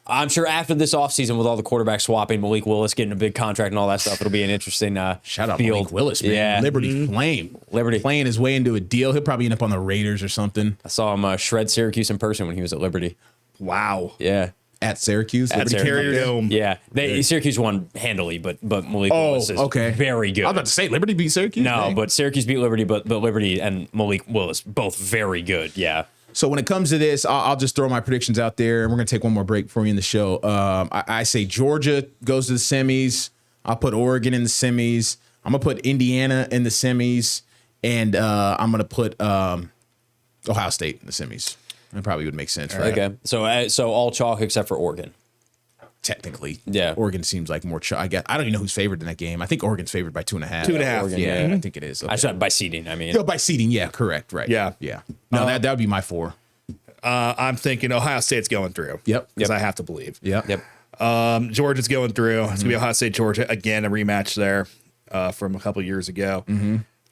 I'm sure after this offseason with all the quarterback swapping, Malik Willis getting a big contract and all that stuff, it'll be an interesting shout out field. Malik Willis, man. Yeah. Liberty Flame. Playing his way into a deal. He'll probably end up on the Raiders or something. I saw him shred Syracuse in person when he was at Liberty. Wow. Yeah. At Syracuse. At Syracuse. Carrier Dome. Yeah. Syracuse won handily, but Malik Willis is very good. I was about to say Liberty beat Syracuse. No, but Syracuse beat Liberty, but Liberty and Malik Willis both very good. Yeah. So when it comes to this, I'll just throw my predictions out there, and we're going to take one more break before we end the show. I say Georgia goes to the semis. I'll put Oregon in the semis. I'm going to put Indiana in the semis, and I'm going to put Ohio State in the semis. That probably would make sense, right? Okay. So all chalk except for Oregon. Technically. Yeah. Oregon seems like more chalk. I guess I don't even know who's favored in that game. I think Oregon's favored by 2.5. 2.5. Oregon, Yeah, I think it is. Okay. I said by seeding, I mean. No, by seeding, yeah, correct, right. Yeah. Yeah. No, that would be my 4. I'm thinking Ohio State's going through. Yep. Because I have to believe. Yep. Georgia's going through. It's going to be Ohio State, Georgia. Again, a rematch there from a couple years ago.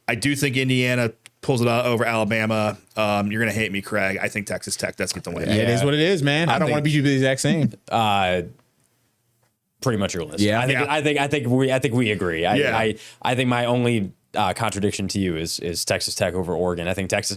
I do think Indiana pulls it out over Alabama. You're going to hate me, Craig. I think Texas Tech does get the win. Yeah, it is what it is, man. I don't want to be the exact same. Pretty much your list. Yeah. I think we agree. I think my only contradiction to you is Texas Tech over Oregon. I think Texas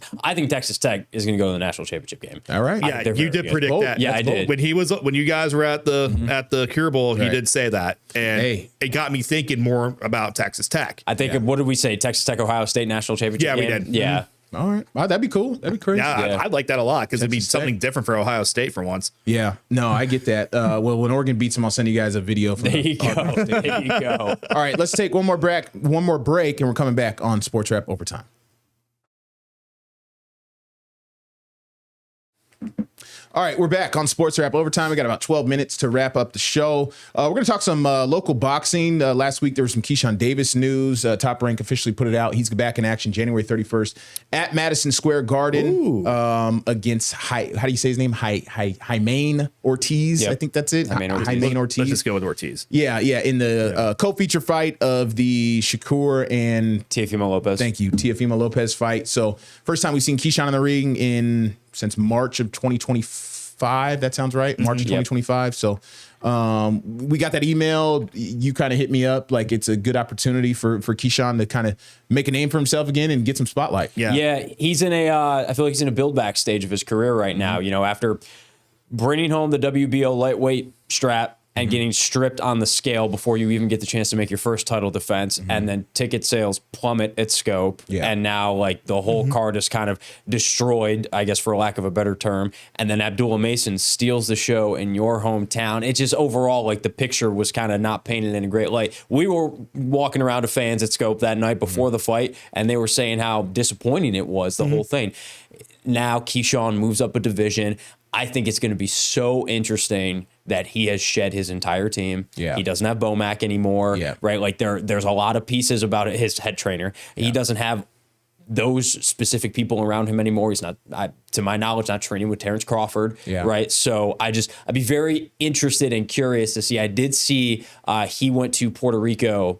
Tech is going to go to the national championship game. All right. Yeah, you did predict that. Yeah, I did. When you guys were at the Cure Bowl, he did say that, and it got me thinking more about Texas Tech. I think what did we say? Texas Tech, Ohio State national championship. Yeah, game? we did. Yeah. All right. Wow, that'd be cool. That'd be crazy. Yeah, I'd like that a lot because it'd be Texas something Tech. different for Ohio State for once. Yeah. No, I get that. Well, when Oregon beats them, I'll send you guys a video. From There you go. There you go. All right, let's take one more break, and we're coming back on Sportswrap Overtime. All right, we're back on Sportswrap Overtime. We got about 12 minutes to wrap up the show. We're going to talk some local boxing. Last week, there was some Keyshawn Davis news. Top Rank officially put it out. He's back in action January 31st at Madison Square Garden against, how do you say his name? Jaime Ortiz. Yep. I think that's it. Jaime Ortiz. Let's just go with Ortiz. Yeah, in the co-feature fight of the Shakur and Teofimo Lopez. Thank you, Teofimo Lopez fight. So first time we've seen Keyshawn in the ring since March of 2025. That sounds right. March of 2025. So we got that email. You kind of hit me up like it's a good opportunity for Keyshawn to kind of make a name for himself again and get some spotlight. Yeah. He's in I feel like he's in a build back stage of his career right now. You know, after bringing home the WBO lightweight strap and getting stripped on the scale before you even get the chance to make your first title defense, and then ticket sales plummet at scope, and now like the whole card is kind of destroyed, I guess for lack of a better term, and then Abdullah Mason steals the show in your hometown. It just overall, like the picture was kind of not painted in a great light. We were walking around to fans at Scope that night before the fight, and they were saying how disappointing it was, the whole thing. Now Keyshawn moves up a division. I think it's going to be so interesting that he has shed his entire team. Yeah. He doesn't have Bomac anymore, right? Like there's a lot of pieces about it. His head trainer. He doesn't have those specific people around him anymore. He's not, to my knowledge, not training with Terrence Crawford, right? So I'd be very interested and curious to see. I did see he went to Puerto Rico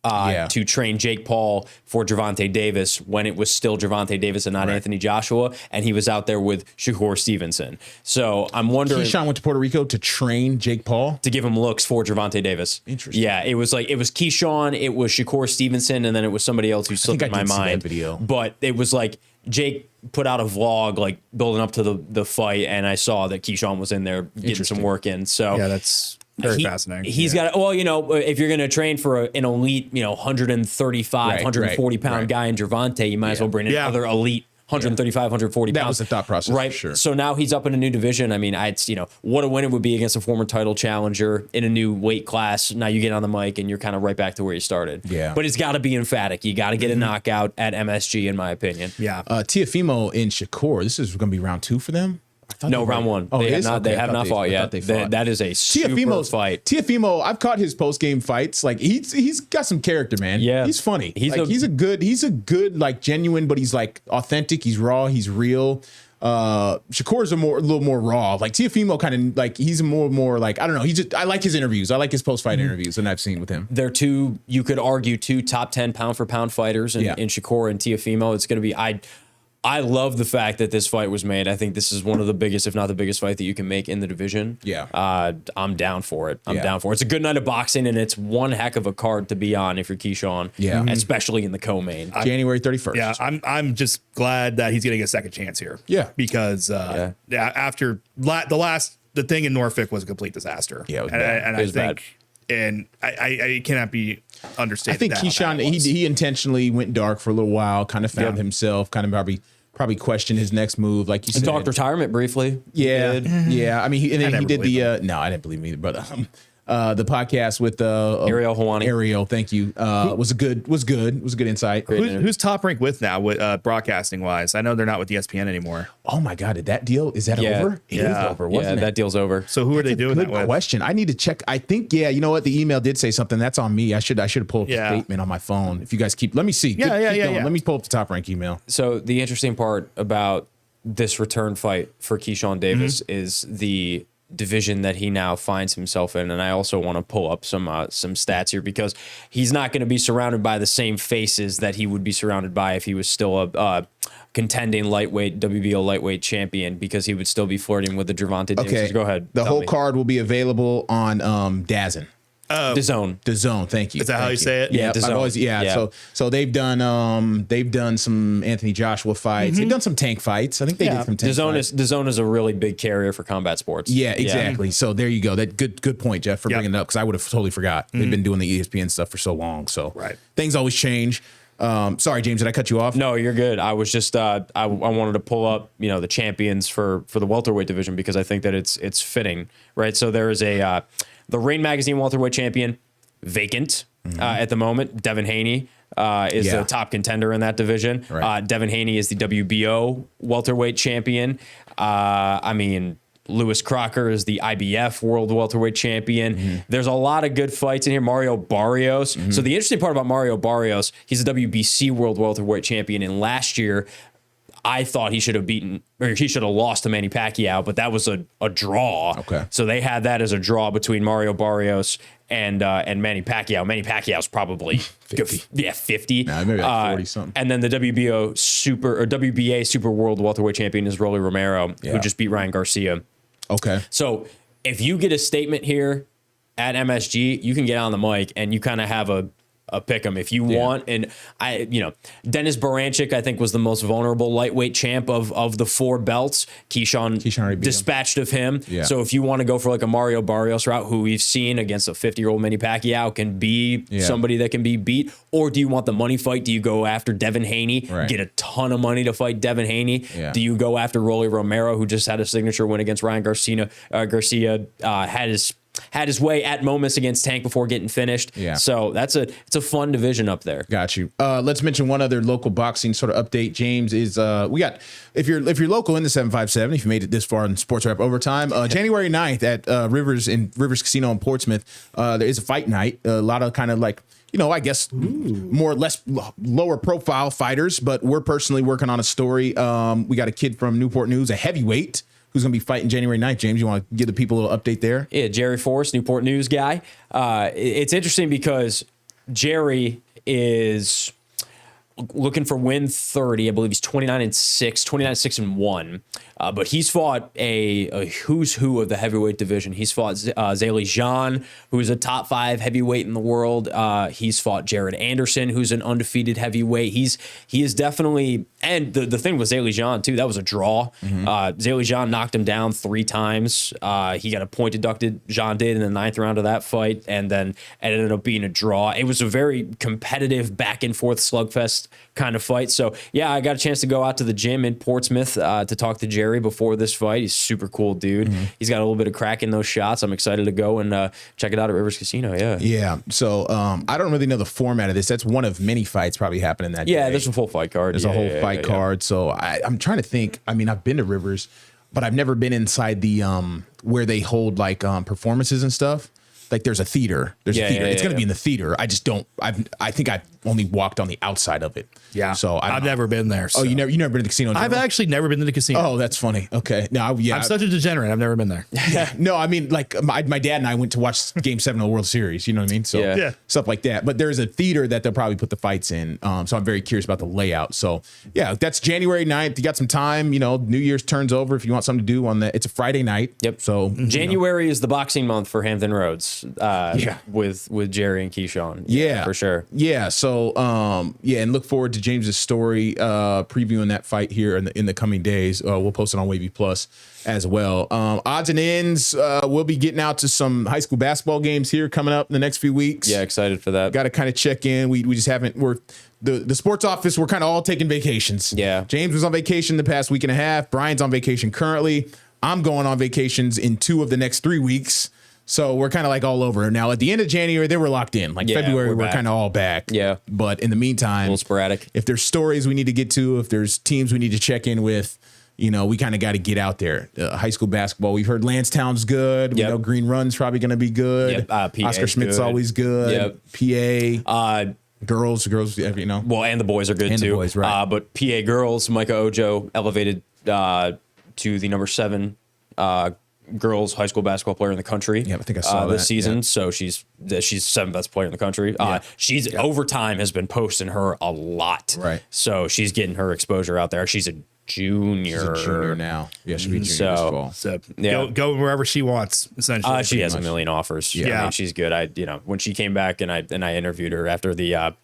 to train Jake Paul for Gervonta Davis when it was still Gervonta Davis and not Anthony Joshua, and he was out there with Shakur Stevenson. So I'm wondering. Keyshawn went to Puerto Rico to train Jake Paul? To give him looks for Gervonta Davis. Interesting. Yeah, it was Keyshawn, it was Shakur Stevenson, and then it was somebody else who slipped in my mind. Video. But it was like Jake put out a vlog like building up to the fight, and I saw that Keyshawn was in there getting some work in. So yeah, that's very fascinating. He's got, well, you know, if you're going to train for an elite, 135, 140 pound guy in Gervonta, you might as well bring in other elite 135, 140 pounds. That was the thought process, right? For sure. So now he's up in a new division. I mean, what a win it would be against a former title challenger in a new weight class. Now you get on the mic and you're kind of right back to where you started. Yeah. But it's got to be emphatic. You got to get a knockout at MSG, in my opinion. Yeah. Teofimo and Shakur, this is going to be round 2 for them? No, round 1. Oh, they have not fought yet. That is a super fight. Teofimo, I've caught his post game fights. Like he's got some character, man. Yeah, he's funny. He's a good like genuine, but he's like authentic. He's raw. He's real. Shakur's a little more raw. Like Teofimo kind of like he's more like, I don't know. I like his interviews. I like his post fight interviews that I've seen with him. They're you could argue two top 10 pound for pound fighters in Shakur and Teofimo. It's going to be I love the fact that this fight was made. I think this is one of the biggest, if not the biggest fight that you can make in the division. Yeah. I'm down for it. Down for it. It's a good night of boxing, and it's one heck of a card to be on if you're Keyshawn. Yeah. Especially in the co-main. January 31st. Yeah, I'm just glad that he's getting a second chance here. Yeah. Because after the last the thing in Norfolk was a complete disaster. Yeah, it was and bad. and It I was bad. think, and I cannot be understated. I think Keyshawn, he intentionally went dark for a little while, kind of found himself, kind of probably questioned his next move, like you said. Talked retirement briefly. Yeah, He did. yeah. I mean, and then I he never did no, I didn't believe him either, but the podcast with Ariel Helwani. Ariel, thank you. Was good insight. Who's Top Rank with now, with broadcasting wise? I know they're not with ESPN anymore. Oh my God, is that Yeah. over? It is Yeah. over, wasn't it? That deal's over. So who are they doing Good that with? question. I need to check. I think, you know what? The email did say something. That's on me. I should have pulled up the statement on my phone. If you guys let me see. Keep going. Let me pull up the Top Rank email. So the interesting part about this return fight for Keyshawn Davis is the division that he now finds himself in, and I also want to pull up some stats here because he's not going to be surrounded by the same faces that he would be surrounded by if he was still a contending lightweight WBO lightweight champion, because he would still be flirting with the Gervonta Davis. Okay, Go ahead. The tell whole me. card will be available on DAZN. DAZN. DAZN, thank you. Is that how you say it? Yeah, I've DAZN. always, Yeah. So they've done some Anthony Joshua fights. They've done some tank fights. I think they did some tank fights. DAZN is a really big carrier for combat sports. Yeah, exactly. So there you go. That good point, Jeff, for bringing it up, because I would have totally forgot. They've been doing the ESPN stuff for so long. So things always change. Sorry, James, did I cut you off? No, you're good. I was just I wanted to pull up the champions for the welterweight division, because I think that it's fitting, right? So there is the Rain Magazine welterweight champion, vacant at the moment. Devin Haney is the top contender in that division. Right. Devin Haney is the WBO welterweight champion. Lewis Crocker is the IBF World Welterweight Champion. There's a lot of good fights in here. Mario Barrios. So the interesting part about Mario Barrios, he's a WBC World Welterweight Champion, and last year I thought he should have lost to Manny Pacquiao, but that was a draw. Okay. So they had that as a draw between Mario Barrios and Manny Pacquiao. Manny Pacquiao's probably 50. 50. Nah, maybe like 40 something. And then the WBA Super World Welterweight Champion is Rolly Romero, who just beat Ryan Garcia. Okay. So if you get a statement here at MSG, you can get on the mic and you kind of have a pick 'em if you want. And Dennis Baranchik, I think, was the most vulnerable lightweight champ of the four belts. Keyshawn already beat dispatched of him. Yeah. So if you want to go for like a Mario Barrios route, who we've seen against a 50-year-old Manny Pacquiao can be somebody that can be beat, or do you want the money fight? Do you go after Devin Haney, get a ton of money to fight Devin Haney? Yeah. Do you go after Rolly Romero, who just had a signature win against Ryan Garcia? Garcia had his way at moments against Tank before getting finished. Yeah. So it's a fun division up there. Got you. Let's mention one other local boxing sort of update. James, is we got, if you're local in the 757, if you made it this far in Sportswrap Overtime, January 9th at Rivers Casino in Portsmouth, there is a fight night. A lot of kind of like, I guess more or less lower profile fighters, but we're personally working on a story. We got a kid from Newport News, a heavyweight, who's going to be fighting January 9th. James, you want to give the people a little update there? Yeah, Jerry Forrest, Newport News guy. It's interesting because Jerry is looking for win 30. I believe he's 29-6-1. But he's fought a who's who of the heavyweight division. He's fought Zhilei Zhang, who's a top 5 heavyweight in the world. He's fought Jared Anderson, who's an undefeated heavyweight. He is definitely, and the thing with Zhilei Zhang too, that was a draw. Zhilei Zhang knocked him down 3 times. He got a point deducted. Zhang did in the 9th round of that fight, and then it ended up being a draw. It was a very competitive back and forth slugfest kind of fight. So yeah, I got a chance to go out to the gym in Portsmouth to talk to Jerry before this fight. He's a super cool dude. He's got a little bit of crack in those shots. I'm excited to go and check it out at Rivers Casino. Yeah. So I don't really know the format of this. That's one of many fights probably happening that day. There's a full fight card. There's a whole fight card. So I'm trying to think. I mean, I've been to Rivers, but I've never been inside the where they hold like performances and stuff. Like there's a theater. There's a theater. It's going to be in the theater. I just don't. I think I've only walked on the outside of it. Yeah. So I've never been there. So. Oh, you never been to the casino? I've actually never been to the casino. Oh, that's funny. Okay. No, yeah. I'm such a degenerate. I've never been there. No, I mean, like my dad and I went to watch Game 7 of the World Series. You know what I mean? So stuff like that. But there's a theater that they'll probably put the fights in. So I'm very curious about the layout. So yeah, that's January 9th. You got some time. New Year's turns over. If you want something to do on that, it's a Friday night. Yep. So January is the boxing month for Hampton Roads. With Jerry and Keyshawn. Yeah, for sure. Yeah. So So, and look forward to James's story, previewing that fight here in the coming days. We'll post it on Wavy Plus as well. Odds and ends, we'll be getting out to some high school basketball games here coming up in the next few weeks. Yeah, excited for that. Got to kind of check in. We just haven't. The sports office. We're kind of all taking vacations. Yeah. James was on vacation the past week and a half. Brian's on vacation currently. I'm going on vacations in 2 of the next 3 weeks. So we're kind of like all over. Now, at the end of January, they were locked in. Like February, we're kind of all back. Yeah. But in the meantime, A little sporadic. If there's stories we need to get to, if there's teams we need to check in with, we kind of got to get out there. High school basketball, we've heard Lansdowne's good. We know Green Run's probably going to be good. Yep. Oscar Schmidt's good. Always good. Yep. PA. Girls, well, and the boys are good too. The boys, right. But PA girls, Micah Ojo elevated to the number 7 girls high school basketball player in the country. Yeah, I think I saw this that. season. Yeah. So she's 7th best player in the country. She's overtime has been posting her a lot. Right. So she's getting her exposure out there. She's a junior. She's a junior now. Yeah, she'll be a junior this fall. So Yeah. go wherever she wants. Essentially, She has a million offers. Yeah. I mean, she's good. When she came back and I interviewed her after the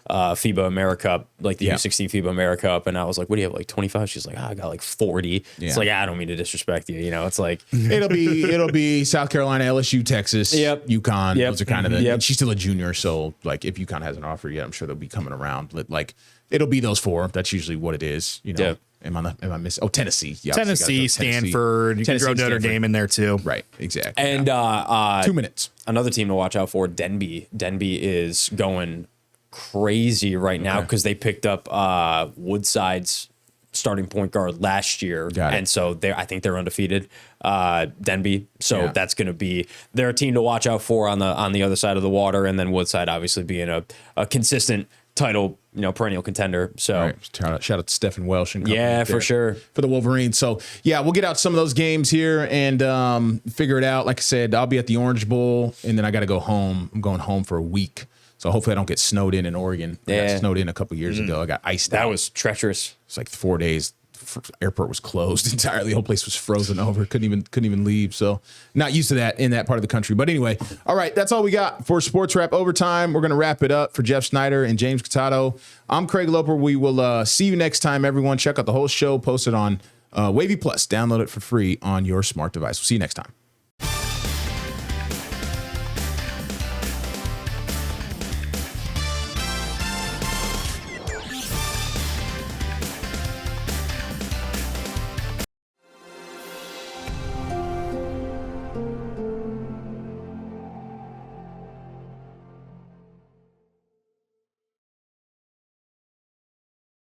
FIBA AmeriCup, like the U16 FIBA AmeriCup, and I was like, "What do you have, like 25?" She's like, "I got like 40." Yeah. It's like, I don't mean to disrespect you. It's like it'll be South Carolina, LSU, Texas, UConn. Yep. Those are kind of the. Yep. And she's still a junior, so like if UConn hasn't offered yet, I'm sure they'll be coming around. But like it'll be those 4. That's usually what it is. Yeah. Am I missing? Oh, Tennessee. Yeah, Tennessee, Stanford. You can throw Notre Dame in there too. Right. Exactly. And 2 minutes. another team to watch out for, Denby. Denby is going crazy right now because they picked up Woodside's starting point guard last year. Got it. And so I think they're undefeated, Denby. So that's going to be their team to watch out for on the other side of the water. And then Woodside obviously being a consistent title, perennial contender. So Right. Shout out to Stephen Welsh and company yeah, up there for sure. for the Wolverines. So yeah, we'll get out some of those games here and figure it out. Like I said, I'll be at the Orange Bowl and then I got to go home. I'm going home for a week. So hopefully I don't get snowed in Oregon. I got snowed in a couple years ago. I got iced out. That was treacherous. It's like 4 days. Airport was closed entirely. The whole place was frozen over. Couldn't even leave. So not used to that in that part of the country. But anyway, all right, that's all we got for Sports Wrap Overtime. We're going to wrap it up for Jeff Snyder and James Catato. I'm Craig Loper. We will see you next time, everyone. Check out the whole show posted on Wavy Plus. Download it for free on your smart device. We'll see you next time.